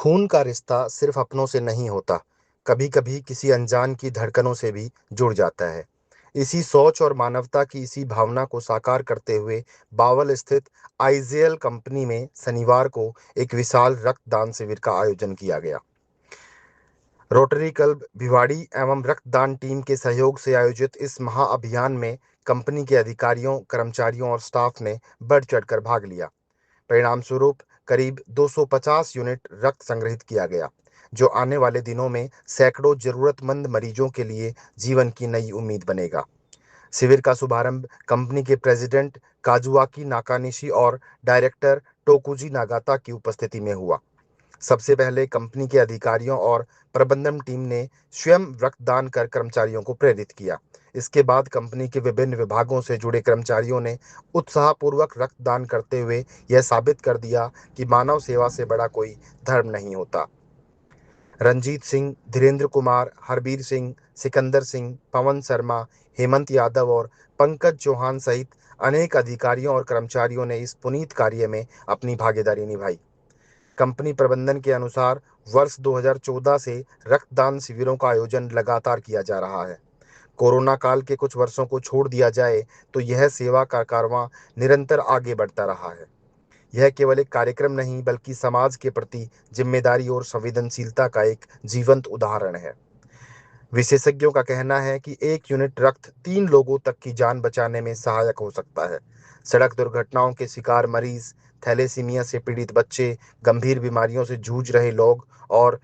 खून का रिश्ता सिर्फ अपनों से नहीं होता, कभी-कभी किसी अनजान की धड़कनों से भी जुड़ जाता है। इसी सोच और मानवता की इसी भावना को साकार करते हुए बावल स्थित आईजेल कंपनी में शनिवार को एक विशाल रक्तदान शिविर का आयोजन किया गया। रोटरी क्लब भिवाड़ी एवं रक्तदान टीम के सहयोग से आयोजित इस महाअभियान में कंपनी के अधिकारियों, कर्मचारियों और स्टाफ ने बढ़ चढ़कर भाग लिया। परिणाम स्वरूप करीब 250 यूनिट रक्त संग्रहित किया गया, जो आने वाले दिनों में सैकड़ों जरूरतमंद मरीजों के लिए जीवन की नई उम्मीद बनेगा। शिविर का शुभारंभ कंपनी के प्रेसिडेंट काजुआकी नाकानिशी और डायरेक्टर टोकुजी नागाता की उपस्थिति में हुआ। सबसे पहले कंपनी के अधिकारियों और प्रबंधन टीम ने स्वयं रक्तदान कर कर्मचारियों को प्रेरित किया। इसके बाद कंपनी के विभिन्न विभागों से जुड़े कर्मचारियों ने उत्साहपूर्वक रक्तदान करते हुए यह साबित कर दिया कि मानव सेवा से बड़ा कोई धर्म नहीं होता। रंजीत सिंह, धीरेन्द्र कुमार, हरबीर सिंह, सिकंदर सिंह, पवन शर्मा, हेमंत यादव और पंकज चौहान सहित अनेक अधिकारियों और कर्मचारियों ने इस पुनीत कार्य में अपनी भागीदारी निभाई। कंपनी प्रबंधन के अनुसार वर्ष 2014 से रक्तदान शिविरों का आयोजन लगातार किया जा रहा है। कोरोना काल के कुछ वर्षों को छोड़ दिया जाए तो यह सेवा का कारवां निरंतर आगे बढ़ता रहा है। यह केवल एक कार्यक्रम नहीं बल्कि समाज के प्रति जिम्मेदारी और संवेदनशीलता का एक जीवंत उदाहरण है। विशेषज्ञों का कहना है कि एक यूनिट रक्त 3 लोगों तक की जान बचाने में सहायक हो सकता है। सड़क दुर्घटनाओं के शिकार मरीज, थैलेसीमिया से पीड़ित बच्चे, गंभीर बीमारियों से जूझ रहे लोग और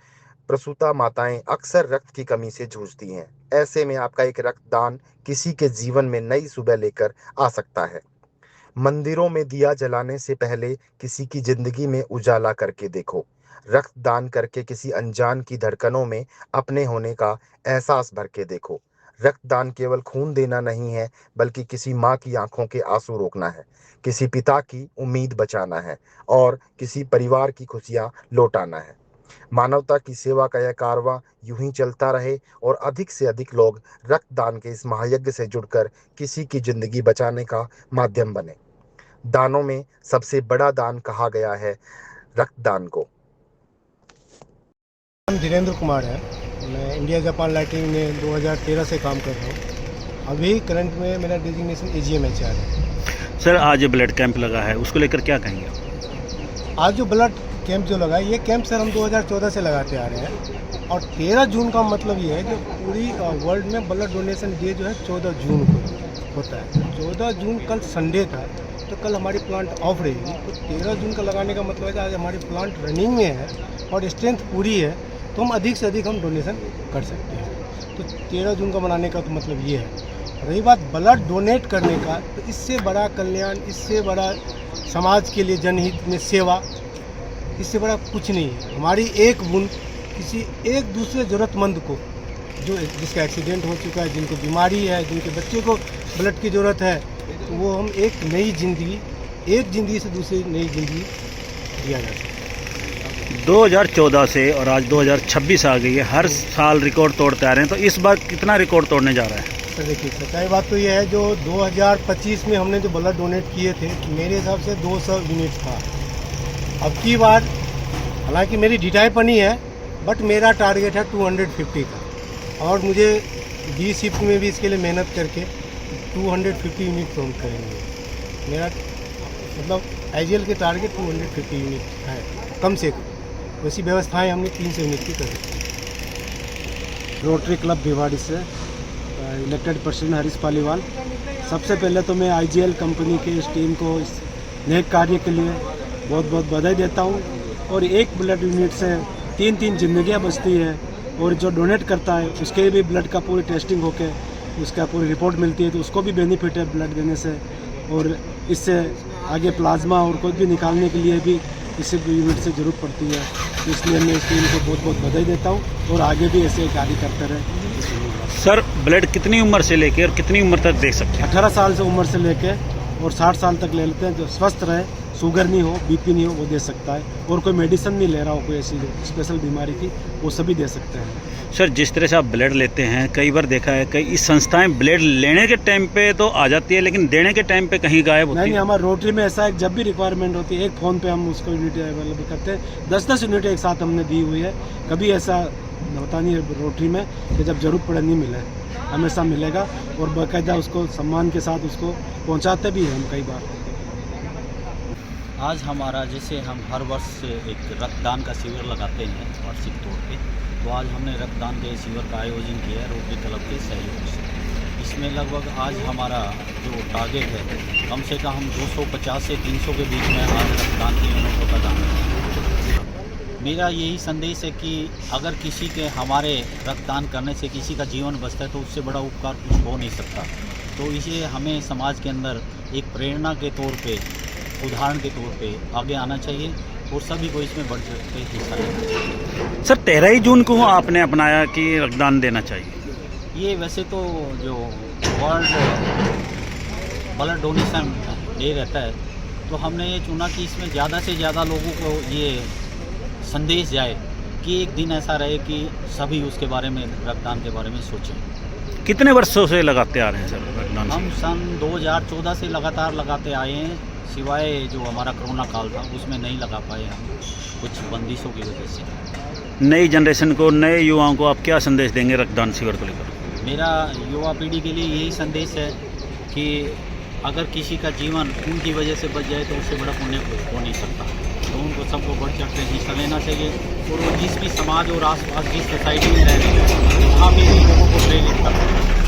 प्रसूता माताएं अक्सर रक्त की कमी से जूझती हैं। ऐसे में आपका एक रक्तदान किसी के जीवन में नई सुबह लेकर आ सकता है। मंदिरों में दिया जलाने से पहले किसी की जिंदगी में उजाला करके देखो। रक्तदान करके किसी अनजान की धड़कनों में अपने होने का एहसास भर के देखो। रक्तदान केवल खून देना नहीं है, बल्कि किसी माँ की आंखों के आंसू रोकना है, किसी पिता की उम्मीद बचाना है और किसी परिवार की खुशियां लौटाना है। मानवता की सेवा का यह कारवां यूं ही चलता रहे और अधिक से अधिक लोग रक्तदान के इस महायज्ञ से जुड़कर किसी की जिंदगी बचाने का माध्यम बने। दानों में सबसे बड़ा दान कहा गया है रक्तदान को। नाम धीरेन्द्र कुमार है। मैं इंडिया जापान लाइटिंग में 2013 से काम कर रहा हूँ। अभी करंट में मेरा डेजिग्नेशन AGM-HR है। सर, आज ब्लड कैंप लगा है, उसको लेकर क्या कहेंगे? आज जो ब्लड कैंप जो लगा है, ये कैंप सर हम 2014 से लगाते आ रहे हैं और 13 जून का मतलब ये है कि पूरी वर्ल्ड में ब्लड डोनेशन डे जो है 14 जून को होता है। 14 जून कल संडे था, तो कल हमारी प्लांट ऑफ रहेगी। तो 13 जून का लगाने का मतलब है कि आज हमारी प्लांट रनिंग में है और स्ट्रेंथ पूरी है, तो हम अधिक से अधिक हम डोनेशन कर सकते हैं। तो 13 जून का मनाने का तो मतलब ये है। रही बात ब्लड डोनेट करने का, तो इससे बड़ा कल्याण, इससे बड़ा समाज के लिए जनहित में सेवा, इससे बड़ा कुछ नहीं है। हमारी एक बूंद किसी एक दूसरे ज़रूरतमंद को, जो जिसका एक्सीडेंट हो चुका है, जिनको बीमारी है, जिनके बच्चे को ब्लड की ज़रूरत है, तो वो हम एक नई ज़िंदगी, एक ज़िंदगी से दूसरी नई ज़िंदगी दिया जा सकता है। 2014 से और आज 2026 आ गई है, हर साल रिकॉर्ड तोड़ते आ रहे हैं, तो इस बार कितना रिकॉर्ड तोड़ने जा रहा है? सर देखिए, सच्चाई बात तो ये है, जो 2025 में हमने जो ब्लड डोनेट किए थे, मेरे हिसाब से 200 यूनिट था। अब की बार हालांकि मेरी ढिठाईपनी है, बट मेरा टारगेट है 250 का, और मुझे B शिफ्ट में भी इसके लिए मेहनत करके 250 यूनिट तो हम करेंगे। मेरा मतलब IGL के टारगेट 250 यूनिट है कम से कम। वैसी व्यवस्थाएं हमने 300 यूनिट की करी। रोटरी क्लब भिवाड़ी से इलेक्टेड प्रेसिडेंट हरीश पालीवाल। सबसे पहले तो मैं IGL कंपनी के इस टीम को इस नेक कार्य के लिए बहुत बहुत बधाई देता हूँ। और एक ब्लड यूनिट से 3 जिंदगियाँ बचती है, और जो डोनेट करता है उसके भी ब्लड का पूरी टेस्टिंग होके उसका पूरी रिपोर्ट मिलती है, तो उसको भी बेनिफिट है ब्लड देने से। और इससे आगे प्लाज्मा और कुछ भी निकालने के लिए भी इसी यूनिट से ज़रूरत पड़ती है। इसलिए मैं इस टीम को बहुत बहुत बधाई देता हूँ और आगे भी ऐसे कार्य करते रहे। सर, ब्लड कितनी उम्र से लेकर और कितनी उम्र तक दे सकते हैं? 18 साल से उम्र से लेके और 60 साल तक ले लेते हैं। जो स्वस्थ रहे, शुगर नहीं हो, बीपी नहीं हो, वो दे सकता है। और कोई मेडिसिन नहीं ले रहा हो, कोई ऐसी स्पेशल बीमारी की, वो सभी दे सकते हैं। सर जिस तरह से आप ब्लड लेते हैं, कई बार देखा है कई इस संस्थाएं ब्लड लेने के टाइम पे तो आ जाती है, लेकिन देने के टाइम पे कहीं गायब होती नहीं, है। हमारे रोटरी में ऐसा है, जब भी रिक्वायरमेंट होती है एक फ़ोन पे हम उसको यूनिट अवेलेबल करते हैं। 10-10 यूनिट एक साथ हमने दी हुई है। कभी ऐसा होता नहीं है रोटरी में कि जब ज़रूरत पड़े नहीं मिले, हमेशा मिलेगा। और बाकायदा उसको सम्मान के साथ उसको पहुंचाते भी हैं हम कई बार। आज हमारा जैसे हम हर वर्ष एक रक्तदान का शिविर लगाते हैं वार्षिक तौर पे, तो आज हमने रक्तदान के शिविर का आयोजन किया है रोटरी क्लब के सहयोग से। इसमें लगभग आज हमारा जो टारगेट है, कम से कम हम 250 से 300 के बीच में आज रक्तदान की यूनिटों का दान करें। मेरा यही संदेश है कि अगर किसी के हमारे रक्तदान करने से किसी का जीवन बचता है तो उससे बड़ा उपकार कुछ हो नहीं सकता। तो इसे हमें समाज के अंदर एक प्रेरणा के तौर पे, उदाहरण के तौर पे आगे आना चाहिए और सभी को इसमें बढ़ चढ़ के हिस्सा लेना चाहिए। सर 13 जून को आपने अपनाया कि रक्तदान देना चाहिए। ये वैसे तो जो वर्ल्ड ब्लड डोनेशन डे रहता है, तो हमने ये चुना कि इसमें ज़्यादा से ज़्यादा लोगों को ये संदेश जाए कि एक दिन ऐसा रहे कि सभी उसके बारे में, रक्तदान के बारे में सोचें। कितने वर्षों से लगाते आ रहे हैं सर रक्तदान? हम सन 2014 से लगातार लगाते आए हैं, सिवाय जो हमारा कोरोना काल था उसमें नहीं लगा पाए हम, कुछ बंदिशों की वजह से। नई जनरेशन को, नए युवाओं को आप क्या संदेश देंगे रक्तदान शिविर को लेकर? मेरा युवा पीढ़ी के लिए यही संदेश है कि अगर किसी का जीवन उनकी वजह से बच जाए तो उससे बड़ा पुण्य हो नहीं सकता। तो उनको सबको बढ़ चढ़ के हिस्सा लेना चाहिए और वो जिस भी समाज और आसपास जिस सोसाइटी में रह रहे हैं वहाँ भी लोगों को प्रेरित करना चाहिए।